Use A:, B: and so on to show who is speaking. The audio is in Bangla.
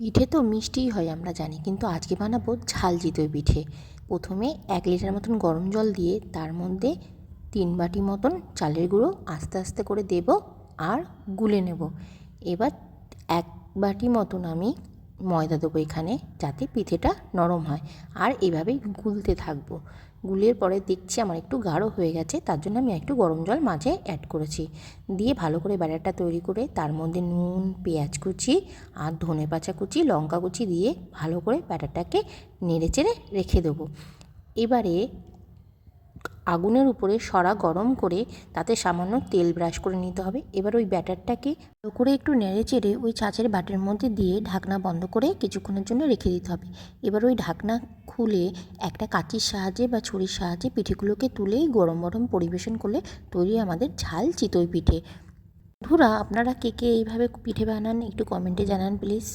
A: পিঠে তো মিষ্টিই হয় আমরা জানি, কিন্তু আজকে বানাবো ঝাল চিতই পিঠে। প্রথমে 1 লিটার মতন গরম জল দিয়ে তার মধ্যে 3 বাটি মতন চালের গুঁড়ো আস্তে আস্তে করে দেব আর গুলে নেব। এবার 1 বাটি মতন আমি ময়দা দেবো এখানে, যাতে পিঠেটা নরম হয়। আর এভাবেই গুলতে থাকবো। গুলের পরে দেখছি আমার একটু গাঢ় হয়ে গেছে, তার জন্য আমি একটু গরম জল মাঝে অ্যাড করেছি। দিয়ে ভালো করে ব্যাটারটা তৈরি করে তার মধ্যে নুন, পেঁয়াজ কুচি আর ধনেপাতা কুচি, লঙ্কা কুচি দিয়ে ভালো করে ব্যাটারটাকে নেড়েচেড়ে রেখে দেবো। এবারে আগুনের উপরে সরা গরম করে তাতে সামান্য তেল ব্রাশ করে নিতে হবে। এবার ওই ব্যাটারটাকে ভালো করে একটু নেড়েচেড়ে ওই ছাঁচের বাটির মধ্যে দিয়ে ঢাকনা বন্ধ করে কিছুক্ষণের জন্য রেখে দিতে হবে। এবার ওই ঢাকনা খুলে একটা কাঁচির সাহায্যে বা ছুরির সাহায্যে পিঠেগুলোকে তুলেই গরম গরম পরিবেশন করলে তৈরি আমাদের ঝাল চিতই পিঠে। বন্ধুরা, আপনারা কে কে এইভাবে পিঠে বানান একটু কমেন্টে জানান প্লিজ।